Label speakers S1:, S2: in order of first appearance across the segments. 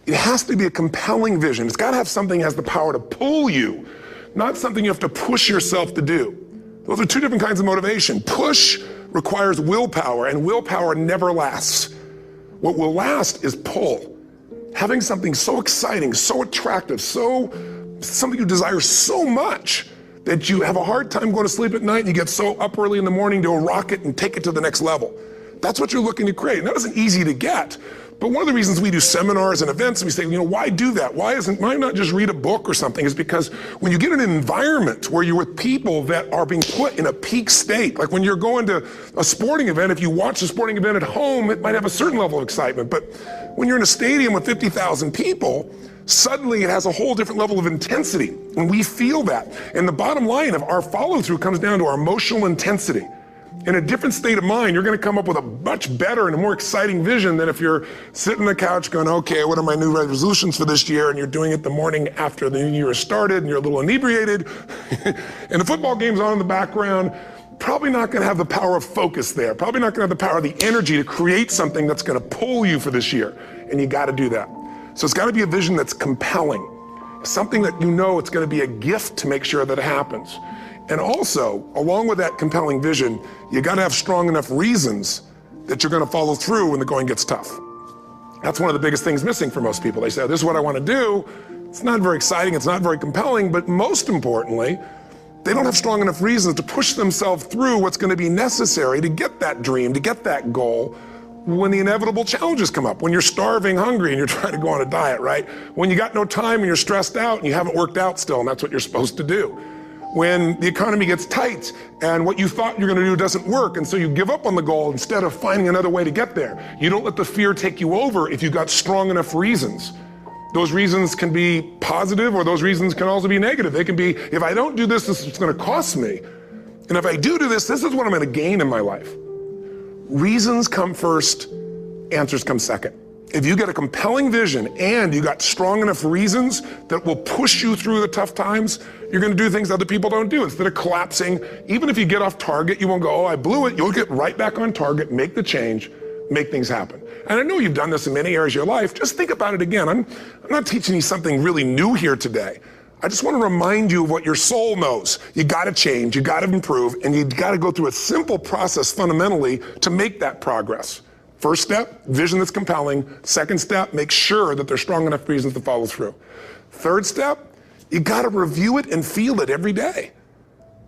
S1: It has to be a compelling vision. It's got to have something that has the power to pull you, not something you have to push yourself to do. Those are two different kinds of motivation. Push requires willpower, and willpower never lasts. What will last is pull. Having something so exciting, so attractive, something you desire so much that you have a hard time going to sleep at night and you get so up early in the morning to rock it and take it to the next level. That's what you're looking to create. And that isn't easy to get. But one of the reasons we do seminars and events, we say, why do that? Why not just read a book or something? Is because when you get in an environment where you're with people that are being put in a peak state, like when you're going to a sporting event, if you watch a sporting event at home, it might have a certain level of excitement. But when you're in a stadium with 50,000 people, suddenly it has a whole different level of intensity. And we feel that. And the bottom line of our follow-through comes down to our emotional intensity. In a different state of mind, you're going to come up with a much better and a more exciting vision than if you're sitting on the couch going, okay, what are my new resolutions for this year? And you're doing it the morning after the new year has started and you're a little inebriated and the football game's on in the background. Probably not going to have the power of focus there. Probably not going to have the power of the energy to create something that's going to pull you for this year. And you got to do that. So it's got to be a vision that's compelling. Something that it's going to be a gift to make sure that it happens. And also, along with that compelling vision, you got to have strong enough reasons that you're going to follow through when the going gets tough. That's one of the biggest things missing for most people. They say, this is what I want to do. It's not very exciting, it's not very compelling, but most importantly, they don't have strong enough reasons to push themselves through what's going to be necessary to get that dream, to get that goal, when the inevitable challenges come up, when you're starving, hungry, and you're trying to go on a diet, right? When you got no time and you're stressed out and you haven't worked out still, and that's what you're supposed to do. When the economy gets tight and what you thought you're going to do doesn't work, and so you give up on the goal instead of finding another way to get there. You don't let the fear take you over if you've got strong enough reasons. Those reasons can be positive, or those reasons can also be negative. They can be, if I don't do this, this is going to cost me. And if I do this, this is what I'm going to gain in my life. Reasons come first, answers come second. If you get a compelling vision and you got strong enough reasons that will push you through the tough times, you're going to do things other people don't do. Instead of collapsing, even if you get off target, you won't go, oh, I blew it. You'll get right back on target, make the change, make things happen. And I know you've done this in many areas of your life. Just think about it again. I'm not teaching you something really new here today. I just want to remind you of what your soul knows. You got to change, you got to improve, and you got to go through a simple process fundamentally to make that progress. First step, vision that's compelling. Second step, make sure that there's strong enough reasons to follow through. Third step, you got to review it and feel it every day.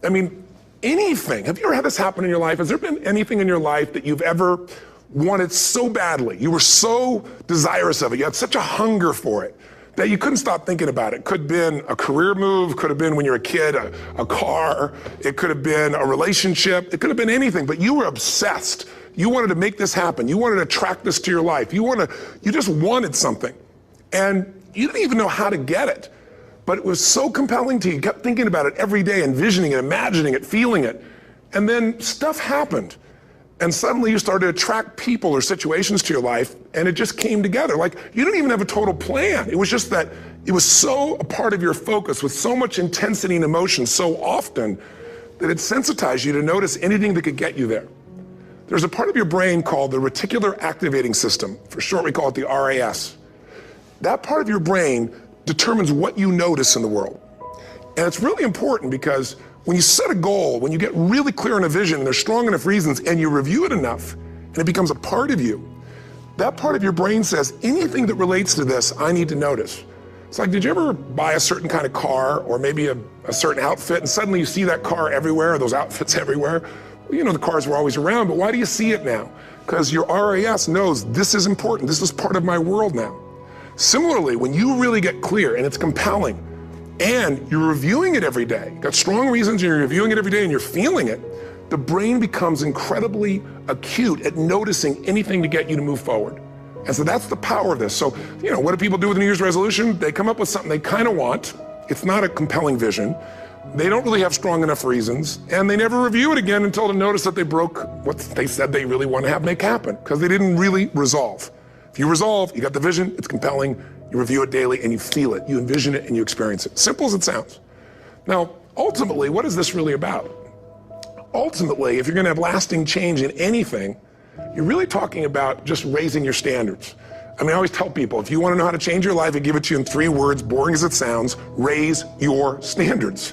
S1: I mean, anything. Have you ever had this happen in your life? Has there been anything in your life that you've ever wanted so badly? You were so desirous of it. You had such a hunger for it that you couldn't stop thinking about it. Could have been a career move, could have been when you were a kid, a car, it could have been a relationship, it could have been anything, but you were obsessed. You wanted to make this happen. You wanted to attract this to your life. You just wanted something. And you didn't even know how to get it. But it was so compelling to you. You kept thinking about it every day, envisioning it, imagining it, feeling it. And then stuff happened. And suddenly you started to attract people or situations to your life, and it just came together. Like, you didn't even have a total plan. It was just that it was so a part of your focus with so much intensity and emotion so often that it sensitized you to notice anything that could get you there. There's a part of your brain called the reticular activating system. For short, we call it the RAS. That part of your brain determines what you notice in the world. And it's really important because when you set a goal, when you get really clear on a vision and there's strong enough reasons and you review it enough and it becomes a part of you, that part of your brain says, anything that relates to this, I need to notice. It's like, did you ever buy a certain kind of car or maybe a certain outfit and suddenly you see that car everywhere or those outfits everywhere? You know, the cars were always around, but why do you see it now? Because your RAS knows this is important. This is part of my world now. Similarly, when you really get clear and it's compelling and you're reviewing it every day, got strong reasons, you're reviewing it every day and you're feeling it, the brain becomes incredibly acute at noticing anything to get you to move forward. And so that's the power of this. So, what do people do with a New Year's resolution? They come up with something they kind of want. It's not a compelling vision. They don't really have strong enough reasons, and they never review it again until they notice that they broke what they said they really want to have make happen, because they didn't really resolve. If you resolve, you got the vision, it's compelling, you review it daily, and you feel it, you envision it, and you experience it. Simple as it sounds. Now, ultimately, what is this really about? Ultimately, if you're going to have lasting change in anything, you're really talking about just raising your standards. I mean, I always tell people, if you want to know how to change your life, I give it to you in 3 words, boring as it sounds: raise your standards.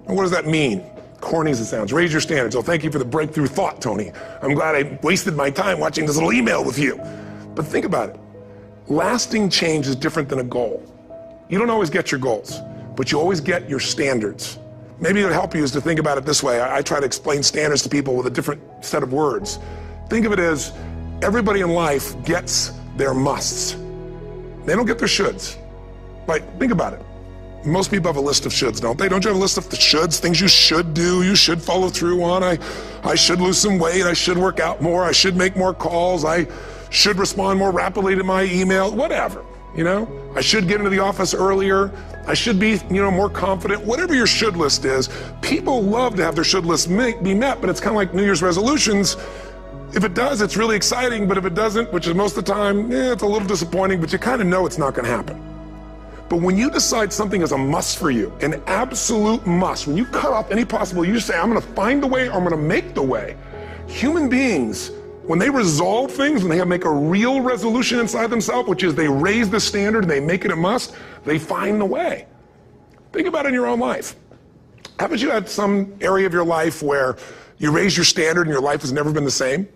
S1: And what does that mean? Corny as it sounds. Raise your standards. Oh, thank you for the breakthrough thought, Tony. I'm glad I wasted my time watching this little email with you. But think about it. Lasting change is different than a goal. You don't always get your goals, but you always get your standards. Maybe it would help you is to think about it this way. I try to explain standards to people with a different set of words. Think of it as everybody in life gets their musts. They don't get their shoulds. Like, think about it. Most people have a list of shoulds, don't they? Don't you have a list of the shoulds, things you should do, you should follow through on? I should lose some weight, I should work out more, I should make more calls, I should respond more rapidly to my email, whatever, you know? I should get into the office earlier, I should be, more confident. Whatever your should list is, people love to have their should list be met, but it's kind of like New Year's resolutions. If it does, it's really exciting, but if it doesn't, which is most of the time, it's a little disappointing, but you kind of know it's not going to happen. But when you decide something is a must for you, an absolute must, when you cut off any possible, you say, I'm going to find the way or I'm going to make the way. Human beings, when they resolve things, when they make a real resolution inside themselves, which is they raise the standard and they make it a must, they find the way. Think about it in your own life. Haven't you had some area of your life where you raise your standard and your life has never been the same?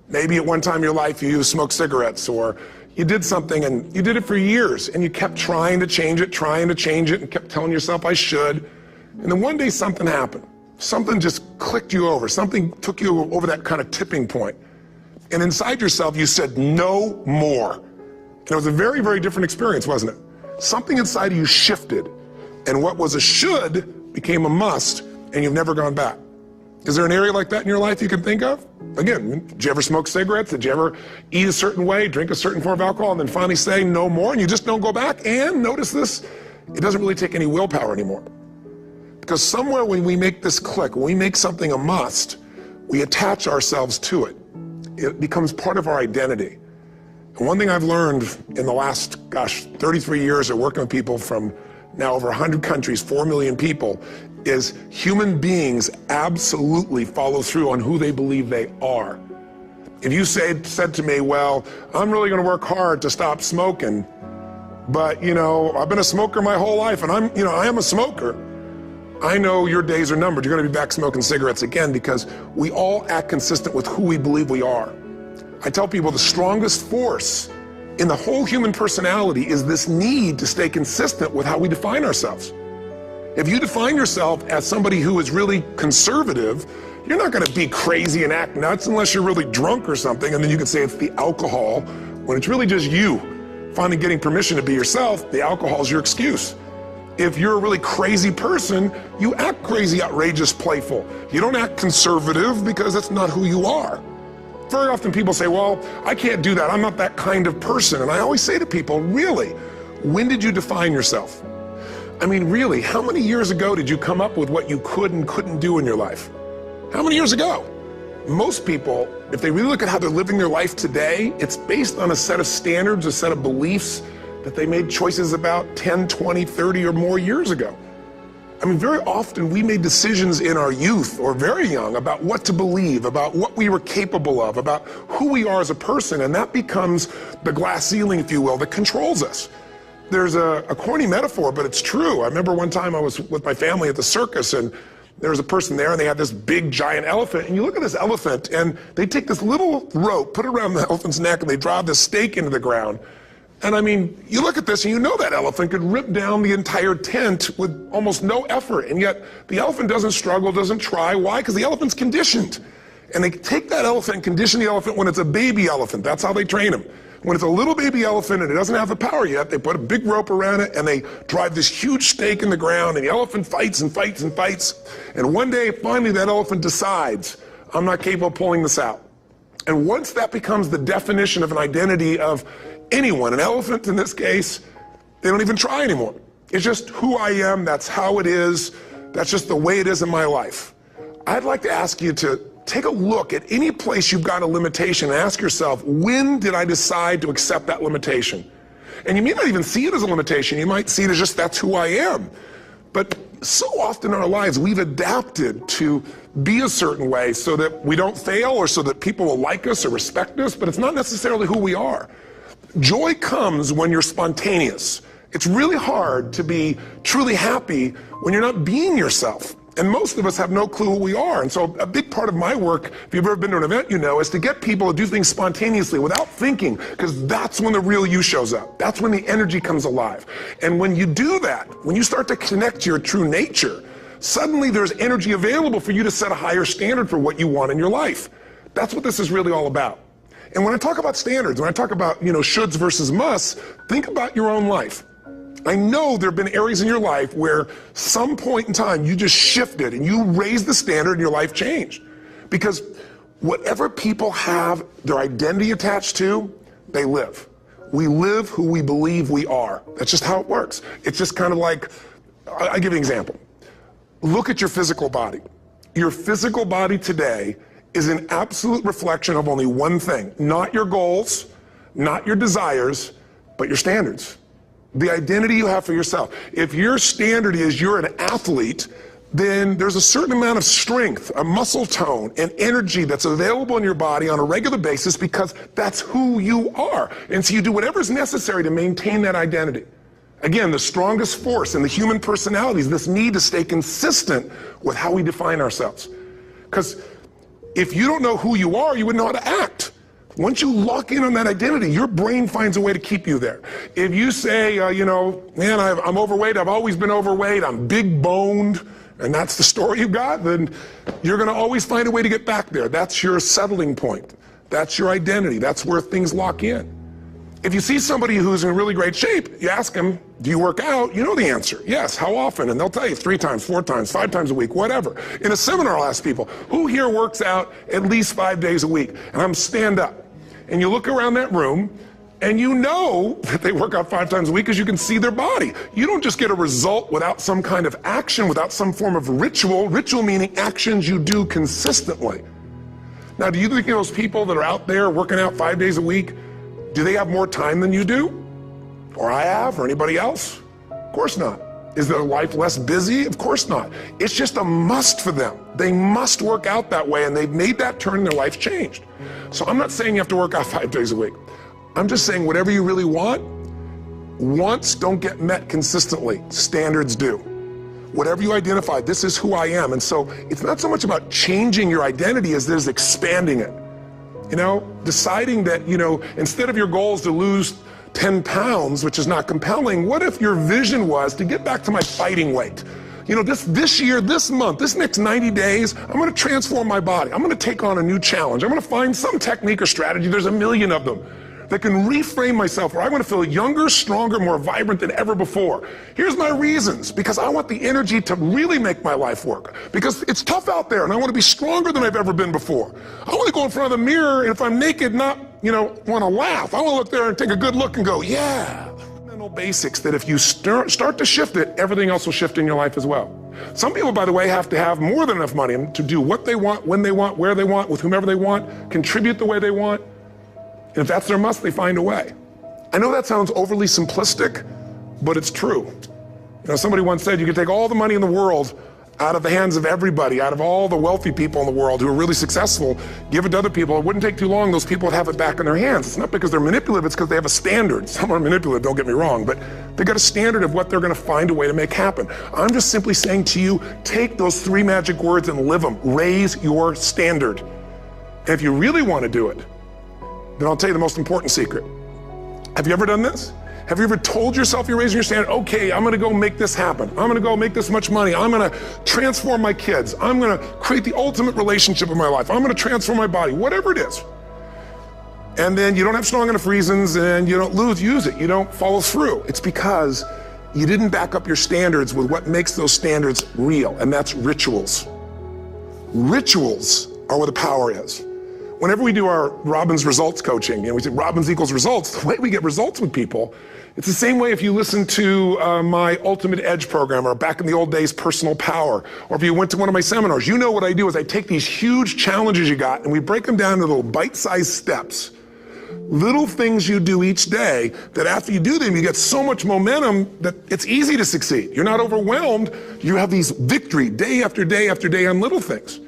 S1: Maybe at one time in your life you smoked cigarettes, or you did something and you did it for years and you kept trying to change it and kept telling yourself, I should. And then one day something happened. Something just clicked you over. Something took you over that kind of tipping point. And inside yourself you said, no more. And it was a very, very different experience, wasn't it? Something inside of you shifted, and what was a should became a must, and you've never gone back. Is there an area like that in your life you can think of? Again, did you ever smoke cigarettes? Did you ever eat a certain way, drink a certain form of alcohol, and then finally say no more, and you just don't go back? And notice this, it doesn't really take any willpower anymore. Because somewhere when we make this click, when we make something a must, we attach ourselves to it. It becomes part of our identity. And one thing I've learned in the last, 33 years of working with people from now over 100 countries, 4 million people, is human beings absolutely follow through on who they believe they are. If you said to me, well, I'm really gonna work hard to stop smoking, but I've been a smoker my whole life and I am a smoker, I know your days are numbered. You're gonna be back smoking cigarettes again, because we all act consistent with who we believe we are. I tell people the strongest force in the whole human personality is this need to stay consistent with how we define ourselves. If you define yourself as somebody who is really conservative, you're not going to be crazy and act nuts unless you're really drunk or something, and then you can say it's the alcohol, when it's really just you finally getting permission to be yourself. The alcohol is your excuse. If you're a really crazy person, you act crazy, outrageous, playful. You don't act conservative because that's not who you are. Very often people say, well, I can't do that. I'm not that kind of person. And I always say to people, really, when did you define yourself? I mean, really, how many years ago did you come up with what you could and couldn't do in your life? How many years ago? Most people, if they really look at how they're living their life today, it's based on a set of standards, a set of beliefs that they made choices about 10, 20, 30 or more years ago. I mean, very often we made decisions in our youth or very young about what to believe, about what we were capable of, about who we are as a person, and that becomes the glass ceiling, if you will, that controls us. There's a corny metaphor, but it's true. I remember one time I was with my family at the circus, and there was a person there, and they had this big giant elephant, and you look at this elephant, and they take this little rope, put it around the elephant's neck, and they drive this stake into the ground. And I mean, you look at this and you know that elephant could rip down the entire tent with almost no effort, and yet the elephant doesn't struggle, doesn't try. Why? Because the elephant's conditioned. And they take that elephant and condition the elephant when it's a baby elephant. That's how they train him. When it's a little baby elephant and it doesn't have the power yet, they put a big rope around it and they drive this huge stake in the ground, and the elephant fights and fights and fights. And one day, finally, that elephant decides, I'm not capable of pulling this out. And once that becomes the definition of an identity of anyone, an elephant in this case, they don't even try anymore. It's just who I am, that's how it is, that's just the way it is in my life. I'd like to ask you to take a look at any place you've got a limitation and ask yourself, when did I decide to accept that limitation? And you may not even see it as a limitation, you might see it as just that's who I am. But so often in our lives, we've adapted to be a certain way so that we don't fail or so that people will like us or respect us, but it's not necessarily who we are. Joy comes when you're spontaneous. It's really hard to be truly happy when you're not being yourself. And most of us have no clue who we are. And so a big part of my work, if you've ever been to an event, you know, is to get people to do things spontaneously without thinking, because that's when the real you shows up. That's when the energy comes alive. And when you do that, when you start to connect to your true nature, suddenly there's energy available for you to set a higher standard for what you want in your life. That's what this is really all about. And when I talk about standards, when I talk about, shoulds versus musts, think about your own life. I know there have been areas in your life where some point in time you just shifted and you raised the standard and your life changed. Because whatever people have their identity attached to, they live. We live who we believe we are. That's just how it works. It's just kind of like, I'll give you an example. Look at your physical body. Your physical body today is an absolute reflection of only one thing, not your goals, not your desires, but your standards. The identity you have for yourself. If your standard is you're an athlete, then there's a certain amount of strength, a muscle tone, and energy that's available in your body on a regular basis because that's who you are. And so you do whatever's necessary to maintain that identity. Again, the strongest force in the human personality is this need to stay consistent with how we define ourselves. Because if you don't know who you are, you wouldn't know how to act. Once you lock in on that identity, your brain finds a way to keep you there. If you say, man, I'm overweight, I've always been overweight, I'm big boned, and that's the story you got, then you're gonna always find a way to get back there. That's your settling point. That's your identity. That's where things lock in. If you see somebody who's in really great shape, you ask them, do you work out? You know the answer. Yes, how often? And they'll tell you 3 times, 4 times, 5 times a week, whatever. In a seminar, I'll ask people, who here works out at least 5 days a week? And I'm stand up. And you look around that room, and you know that they work out 5 times a week because you can see their body. You don't just get a result without some kind of action, without some form of ritual. Ritual meaning actions you do consistently. Now, do you think those people that are out there working out 5 days a week, do they have more time than you do? Or I have, or anybody else? Of course not. Is their life less busy? Of course not. It's just a must for them. They must work out that way, and they've made that turn and their life changed. So I'm not saying you have to work out 5 days a week. I'm just saying whatever you really want, wants don't get met consistently. Standards do. Whatever you identify, this is who I am. And so it's not so much about changing your identity as it is expanding it. Deciding that, instead of your goals to lose 10 pounds, which is not compelling, what if your vision was to get back to my fighting weight? This year, this month, this next 90 days, I'm gonna transform my body. I'm gonna take on a new challenge. I'm gonna find some technique or strategy, there's a million of them, that can reframe myself where I want to feel younger, stronger, more vibrant than ever before. Here's my reasons, because I want the energy to really make my life work. Because it's tough out there and I want to be stronger than I've ever been before. I want to go in front of the mirror and if I'm naked, not, want to laugh. I want to look there and take a good look and go, yeah. Fundamental basics that if you start to shift it, everything else will shift in your life as well. Some people, by the way, have to have more than enough money to do what they want, when they want, where they want, with whomever they want, contribute the way they want. And if that's their must, they find a way. I know that sounds overly simplistic, but it's true. Somebody once said you could take all the money in the world out of the hands of everybody, out of all the wealthy people in the world who are really successful, give it to other people. It wouldn't take too long, those people would have it back in their hands. It's not because they're manipulative, it's because they have a standard. Some are manipulative, don't get me wrong, but they got a standard of what they're gonna find a way to make happen. I'm just simply saying to you, take those 3 magic words and live them. Raise your standard. And if you really wanna do it, then I'll tell you the most important secret. Have you ever done this? Have you ever told yourself you're raising your standard? Okay, I'm gonna go make this happen. I'm gonna go make this much money. I'm gonna transform my kids. I'm gonna create the ultimate relationship in my life. I'm gonna transform my body, whatever it is. And then you don't have strong enough reasons and you don't use it. You don't follow through. It's because you didn't back up your standards with what makes those standards real, and that's rituals. Rituals are where the power is. Whenever we do our Robbins results coaching, we say Robbins equals results, the way we get results with people, it's the same way if you listen to my Ultimate Edge program, or back in the old days, Personal Power, or if you went to one of my seminars, you know what I do is I take these huge challenges you got and we break them down into little bite-sized steps. Little things you do each day that after you do them, you get so much momentum that it's easy to succeed. You're not overwhelmed, you have these victory day after day after day on little things.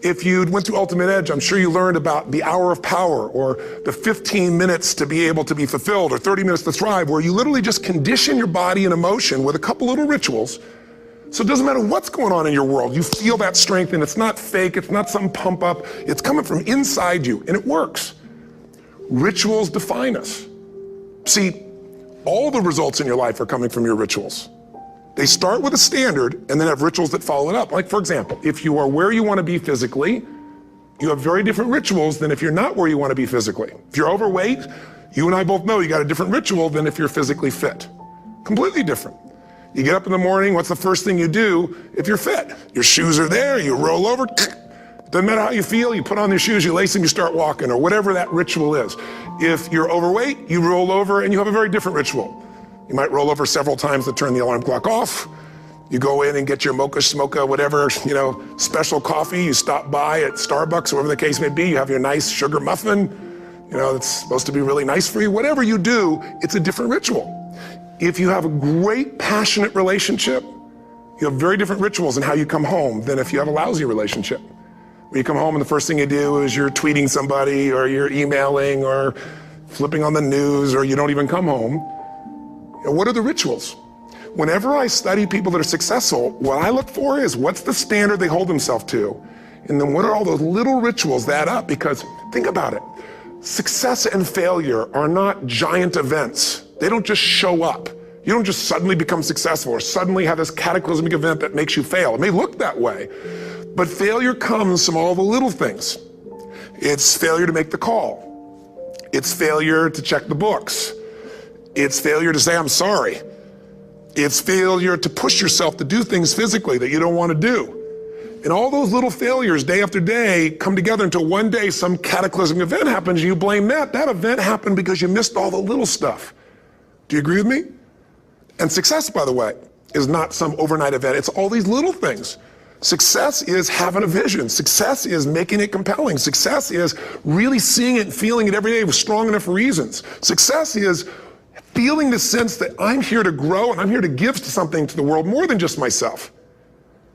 S1: If you went through Ultimate Edge, I'm sure you learned about the hour of power, or the 15 minutes to be able to be fulfilled, or 30 minutes to thrive, where you literally just condition your body and emotion with a couple little rituals. So it doesn't matter what's going on in your world, you feel that strength, and it's not fake, it's not some pump up, it's coming from inside you, and it works. Rituals define us. See, all the results in your life are coming from your rituals. They start with a standard and then have rituals that follow it up. Like, for example, if you are where you want to be physically, you have very different rituals than if you're not where you want to be physically. If you're overweight, you and I both know you got a different ritual than if you're physically fit. Completely different. You get up in the morning, what's the first thing you do if you're fit? Your shoes are there, you roll over, doesn't matter how you feel, you put on your shoes, you lace them, you start walking, or whatever that ritual is. If you're overweight, you roll over and you have a very different ritual. You might roll over several times to turn the alarm clock off. You go in and get your mocha, smocha, whatever, special coffee. You stop by at Starbucks, whatever the case may be. You have your nice sugar muffin. It's supposed to be really nice for you. Whatever you do, it's a different ritual. If you have a great, passionate relationship, you have very different rituals in how you come home than if you have a lousy relationship. When you come home and the first thing you do is you're tweeting somebody, or you're emailing, or flipping on the news, or you don't even come home. What are the rituals? Whenever I study people that are successful, what I look for is what's the standard they hold themselves to, and then what are all those little rituals that add up? Because think about it, success and failure are not giant events. They don't just show up. You don't just suddenly become successful or suddenly have this cataclysmic event that makes you fail. It may look that way, but failure comes from all the little things. It's failure to make the call. It's failure to check the books. It's failure to say, I'm sorry. It's failure to push yourself to do things physically that you don't want to do. And all those little failures day after day come together until one day some cataclysmic event happens and you blame that. That event happened because you missed all the little stuff. Do you agree with me? And success, by the way, is not some overnight event. It's all these little things. Success is having a vision. Success is making it compelling. Success is really seeing it and feeling it every day with strong enough reasons. Success is feeling the sense that I'm here to grow and I'm here to give something to the world more than just myself.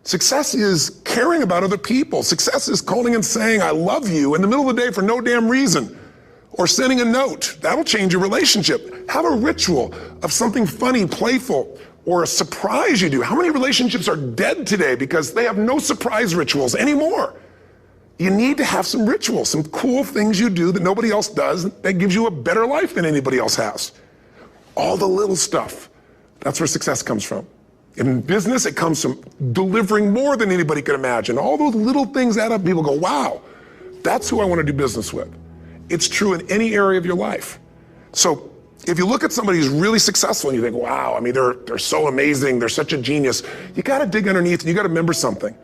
S1: Success is caring about other people. Success is calling and saying, I love you in the middle of the day for no damn reason. Or sending a note. That'll change your relationship. Have a ritual of something funny, playful, or a surprise you do. How many relationships are dead today because they have no surprise rituals anymore? You need to have some rituals, some cool things you do that nobody else does that gives you a better life than anybody else has. All the little stuff, that's where success comes from. In business, it comes from delivering more than anybody could imagine. All those little things add up. People go, wow, that's who I want to do business with. It's true in any area of your life. So if you look at somebody who's really successful and you think, wow, they're so amazing, they're such a genius, you got to dig underneath and you got to remember something.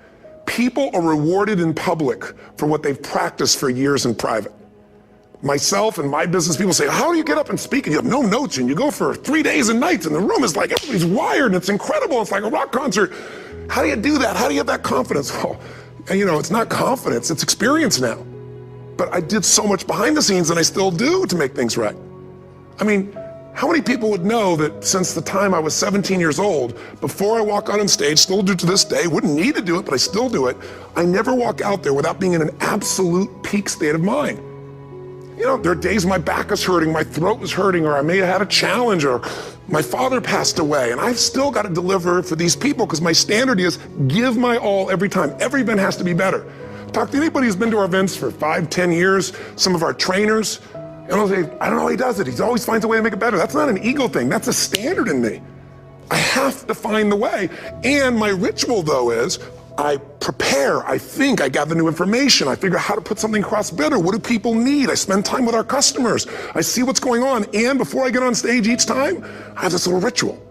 S1: People are rewarded in public for what they've practiced for years in private. Myself and my business people say, how do you get up and speak? And you have no notes and you go for 3 days and nights and the room is like, everybody's wired and it's incredible. It's like a rock concert. How do you do that? How do you have that confidence? Well, it's not confidence, it's experience now. But I did so much behind the scenes and I still do to make things right. How many people would know that since the time I was 17 years old, before I walk out on stage, still do to this day, wouldn't need to do it, but I still do it, I never walk out there without being in an absolute peak state of mind. There are days my back is hurting, my throat was hurting, or I may have had a challenge, or my father passed away, and I've still got to deliver for these people because my standard is give my all every time. Every event has to be better. Talk to anybody who's been to our events for 5, 10 years, some of our trainers, and they'll say, I don't know how he does it. He always finds a way to make it better. That's not an ego thing. That's a standard in me. I have to find the way. And my ritual, though, is I prepare, I think, I gather new information, I figure out how to put something across better. What do people need? I spend time with our customers. I see what's going on. And before I get on stage each time, I have this little ritual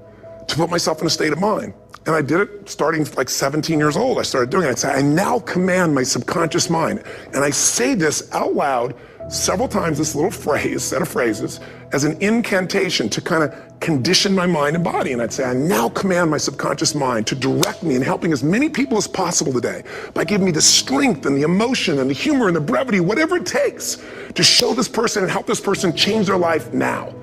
S1: to put myself in a state of mind. And I did it starting like 17 years old. I started doing it. I'd say, I now command my subconscious mind. And I say this out loud several times, this little phrase, set of phrases, as an incantation to kind of condition my mind and body. And I'd say, I now command my subconscious mind to direct me in helping as many people as possible today by giving me the strength and the emotion and the humor and the brevity, whatever it takes to show this person and help this person change their life now.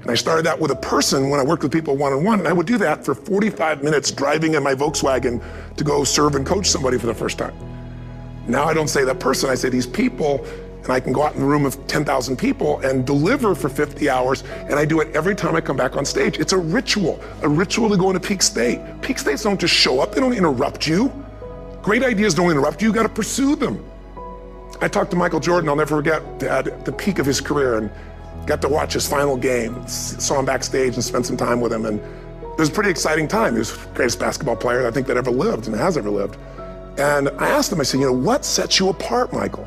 S1: And I started that with a person when I worked with people one-on-one, and I would do that for 45 minutes driving in my Volkswagen to go serve and coach somebody for the first time. Now I don't say that person, I say these people, and I can go out in a room of 10,000 people and deliver for 50 hours, and I do it every time I come back on stage. It's a ritual to go into peak state. Peak states don't just show up, they don't interrupt you. Great ideas don't interrupt you, you gotta pursue them. I talked to Michael Jordan, I'll never forget, at the peak of his career, and got to watch his final game. Saw him backstage and spent some time with him, and it was a pretty exciting time. He was the greatest basketball player I think that ever lived and has ever lived. And I asked him, I said, what sets you apart, Michael?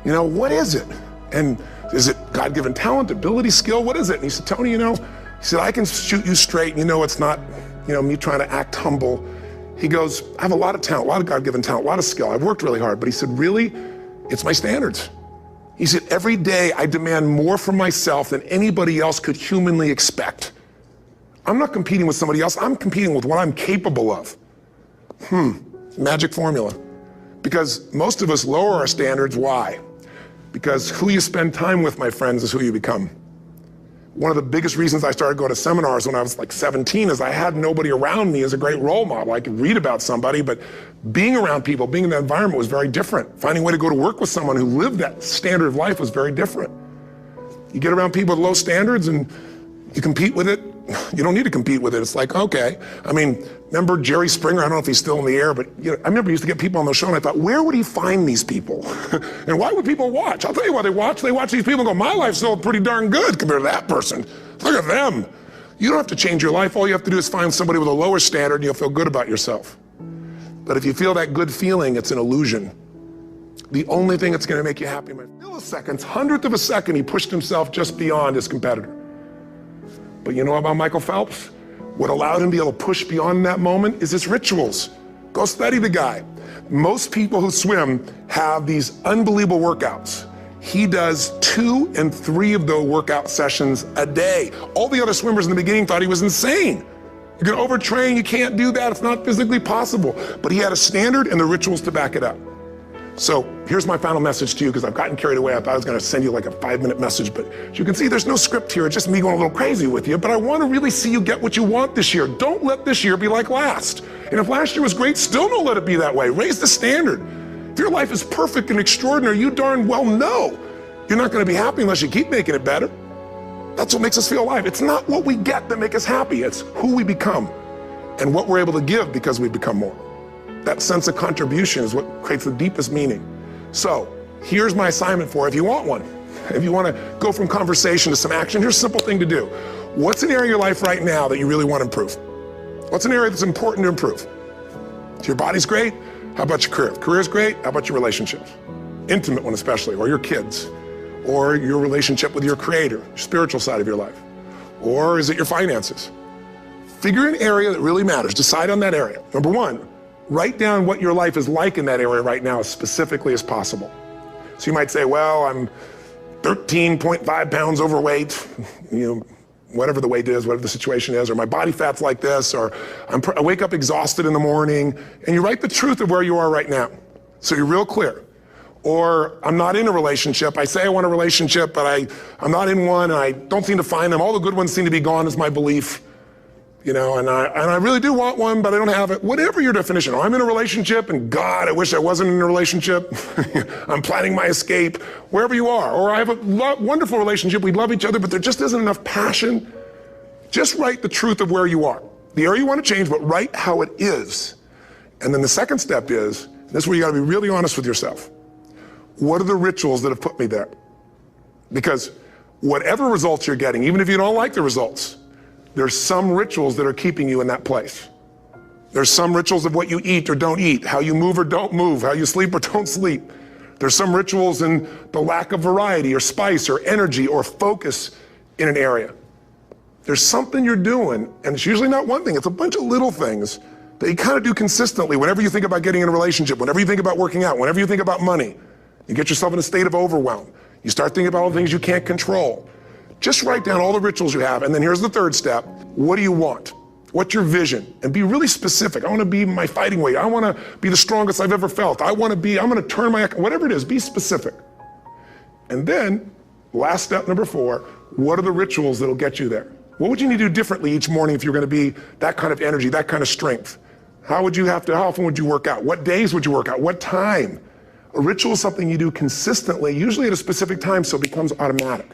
S1: What is it? And is it God-given talent, ability, skill? What is it? And he said, Tony, he said, I can shoot you straight. It's not, me trying to act humble. He goes, I have a lot of talent, a lot of God-given talent, a lot of skill. I've worked really hard. But he said, really, it's my standards. He said, every day I demand more from myself than anybody else could humanly expect. I'm not competing with somebody else. I'm competing with what I'm capable of. Magic formula. Because most of us lower our standards. Why? Because who you spend time with, my friends, is who you become. One of the biggest reasons I started going to seminars when I was like 17 is I had nobody around me as a great role model. I could read about somebody, but being around people, being in that environment was very different. Finding a way to go to work with someone who lived that standard of life was very different. You get around people with low standards and you compete with it. You don't need to compete with it. It's like, okay. Remember Jerry Springer? I don't know if he's still in the air, but I remember he used to get people on the show and I thought, where would he find these people? And why would people watch? I'll tell you why they watch. They watch these people and go, my life's still pretty darn good compared to that person. Look at them. You don't have to change your life. All you have to do is find somebody with a lower standard and you'll feel good about yourself. But if you feel that good feeling, it's an illusion. The only thing that's gonna make you happy, milliseconds, 100th of a second, he pushed himself just beyond his competitor. But you know about Michael Phelps? What allowed him to be able to push beyond that moment is his rituals. Go study the guy. Most people who swim have these unbelievable workouts. He does 2 and 3 of those workout sessions a day. All the other swimmers in the beginning thought he was insane. You're gonna overtrain, you can't do that, it's not physically possible. But he had a standard and the rituals to back it up. So here's my final message to you, because I've gotten carried away. I thought I was gonna send you like a 5-minute message, but as you can see, there's no script here. It's just me going a little crazy with you, but I wanna really see you get what you want this year. Don't let this year be like last. And if last year was great, still don't let it be that way. Raise the standard. If your life is perfect and extraordinary, you darn well know you're not gonna be happy unless you keep making it better. That's what makes us feel alive. It's not what we get that makes us happy, it's who we become and what we're able to give because we become more. That sense of contribution is what creates the deepest meaning. So here's my assignment for you, if you want one. If you want to go from conversation to some action, here's a simple thing to do. What's an area of your life right now that you really want to improve? What's an area that's important to improve? If your body's great, how about your career? If career's great, how about your relationships? Intimate one especially, or your kids, or your relationship with your creator, your spiritual side of your life. Or is it your finances? Figure an area that really matters. Decide on that area. Number 1, write down what your life is like in that area right now as specifically as possible. So you might say, well, I'm 13.5 pounds overweight, whatever the weight is, whatever the situation is, or my body fat's like this, or I wake up exhausted in the morning, and you write the truth of where you are right now. So you're real clear. Or I'm not in a relationship. I say I want a relationship, but I'm not in one, and I don't seem to find them. All the good ones seem to be gone is my belief. And I really do want one, but I don't have it. Whatever your definition. Or I'm in a relationship, and God, I wish I wasn't in a relationship. I'm planning my escape, wherever you are. Or I have a wonderful relationship, we love each other, but there just isn't enough passion. Just write the truth of where you are. The area you want to change, but write how it is. And then the second step is, this is where you gotta be really honest with yourself. What are the rituals that have put me there? Because whatever results you're getting, even if you don't like the results, there's some rituals that are keeping you in that place. There's some rituals of what you eat or don't eat, how you move or don't move, how you sleep or don't sleep. There's some rituals in the lack of variety or spice or energy or focus in an area. There's something you're doing, and it's usually not one thing, it's a bunch of little things that you kind of do consistently whenever you think about getting in a relationship, whenever you think about working out, whenever you think about money. You get yourself in a state of overwhelm. You start thinking about all the things you can't control. Just write down all the rituals you have, and then here's the third step. What do you want? What's your vision? And be really specific. I want to be my fighting weight. I want to be the strongest I've ever felt. I'm going to turn my, whatever it is, be specific. And then, last step, number 4, what are the rituals that'll get you there? What would you need to do differently each morning if you're going to be that kind of energy, that kind of strength? How often would you work out? What days would you work out? What time? A ritual is something you do consistently, usually at a specific time, so it becomes automatic.